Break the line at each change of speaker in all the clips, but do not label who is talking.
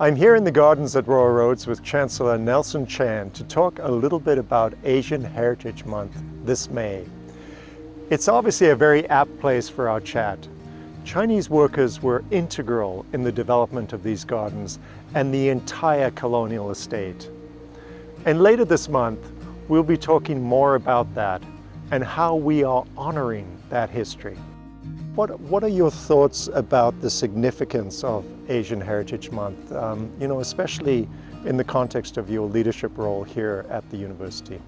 I'm here in the gardens at Royal Roads with Chancellor Nelson Chan to talk a little bit about Asian Heritage Month this May. It's obviously a very apt place for our chat. Chinese workers were integral in the development of these gardens and the entire colonial estate. And later this month, we'll be talking more about that and how we are honoring that history. What are your thoughts about the significance of Asian Heritage Month, especially in the context of your leadership role here at the university?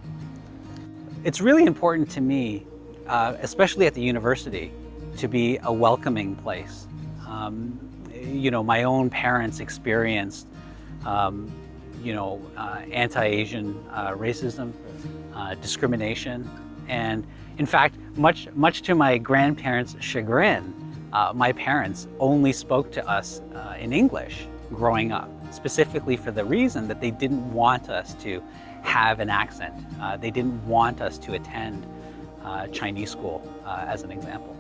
It's really important to me, especially at the university, to be a welcoming place. My own parents experienced, anti-Asian racism, discrimination, and in fact, much to my grandparents' chagrin, my parents only spoke to us in English growing up, specifically for the reason that they didn't want us to have an accent. They didn't want us to attend Chinese school, as an example.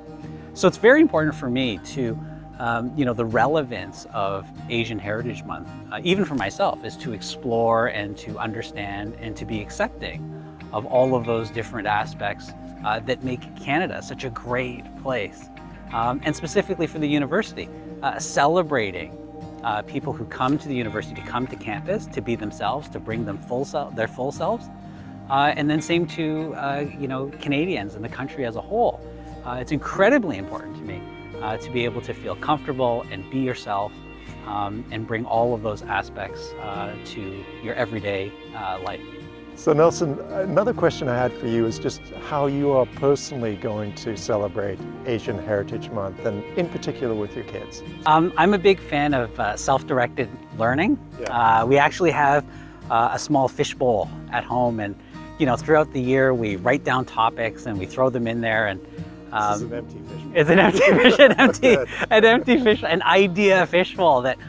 So it's very important for me to, the relevance of Asian Heritage Month, even for myself, is to explore and to understand and to be accepting of all of those different aspects that make Canada such a great place. And specifically for the university, celebrating people who come to the university, to come to campus, to be themselves, to bring them their full selves. And then same to Canadians and the country as a whole. It's incredibly important to me to be able to feel comfortable and be yourself and bring all of those aspects to your everyday life.
So Nelson, another question I had for you is just how you are personally going to celebrate Asian Heritage Month, and in particular with your kids.
I'm a big fan of self-directed learning. Yeah. We actually have a small fishbowl at home, and throughout the year we write down topics and we throw them in there. And
this is an empty fishbowl.
It's an empty fish, an empty fish, an idea fishbowl that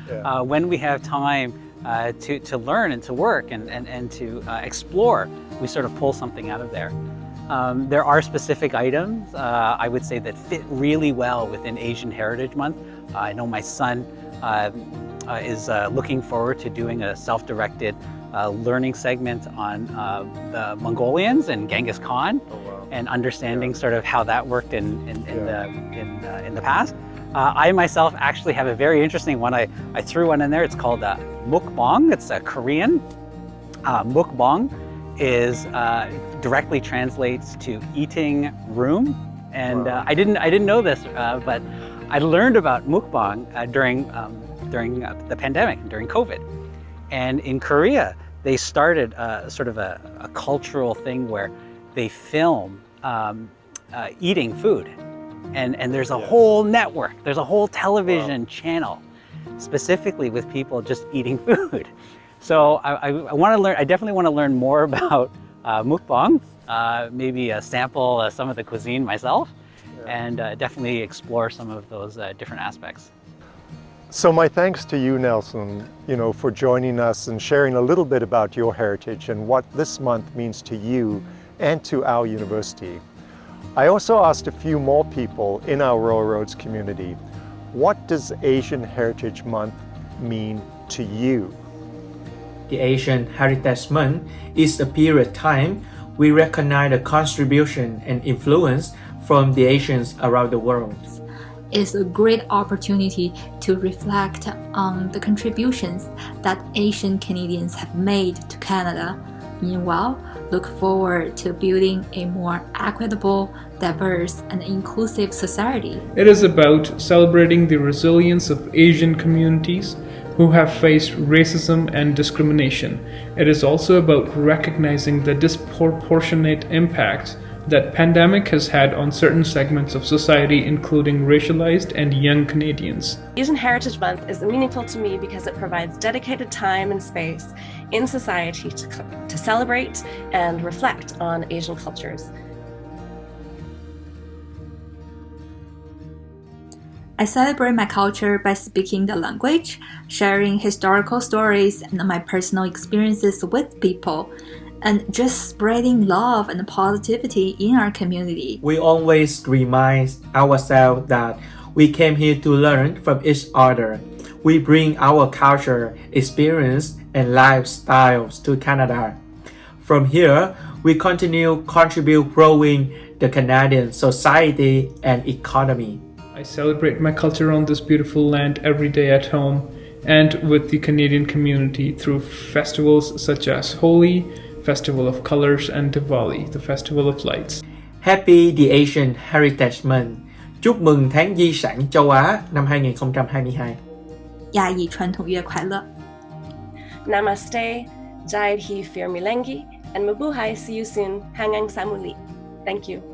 when we have time to learn and to work and to explore, we sort of pull something out of there. There are specific items, I would say, that fit really well within Asian Heritage Month. I know my son is looking forward to doing a self-directed learning segment on the Mongolians and Genghis Khan.
Oh, wow.
And understanding sort of how that worked in the past. I myself actually have a very interesting one. I threw one in there. It's called mukbang. It's a Korean. Mukbang is directly translates to eating room, and
wow.
I didn't know this, but I learned about mukbang during the pandemic, during COVID, and in Korea they started sort of a cultural thing where they film eating food. And there's a whole network, there's a whole television channel specifically with people just eating food. So I want to learn, I definitely want to learn more about mukbang, maybe sample some of the cuisine myself, and definitely explore some of those different aspects.
So my thanks to you, Nelson, for joining us and sharing a little bit about your heritage and what this month means to you and to our university. I also asked a few more people in our Royal Roads community, what does Asian Heritage Month mean to you?
The Asian Heritage Month is a period of time we recognize the contribution and influence from the Asians around the world.
It's a great opportunity to reflect on the contributions that Asian Canadians have made to Canada. Meanwhile, look forward to building a more equitable, diverse, and inclusive society.
It is about celebrating the resilience of Asian communities who have faced racism and discrimination. It is also about recognizing the disproportionate impact that pandemic has had on certain segments of society, including racialized and young Canadians.
Asian Heritage Month is meaningful to me because it provides dedicated time and space in society to celebrate and reflect on Asian cultures.
I celebrate my culture by speaking the language, sharing historical stories and my personal experiences with people, and just spreading love and positivity in our community.
We always remind ourselves that we came here to learn from each other. we bring our culture, experience, and lifestyles to Canada. From here, we continue contribute growing the Canadian society and economy.
I celebrate my culture on this beautiful land every day at home and with the Canadian community through festivals such as Holi, Festival of Colors, and Diwali, the Festival of Lights.
Happy the Asian Heritage Month. Chúc mừng tháng di sản châu Á năm 2022.
亚裔传统月快乐。
Namaste, Jai Hi Fir Milengi, and Mabuhay. See you soon. Hangang Samuli. Thank you.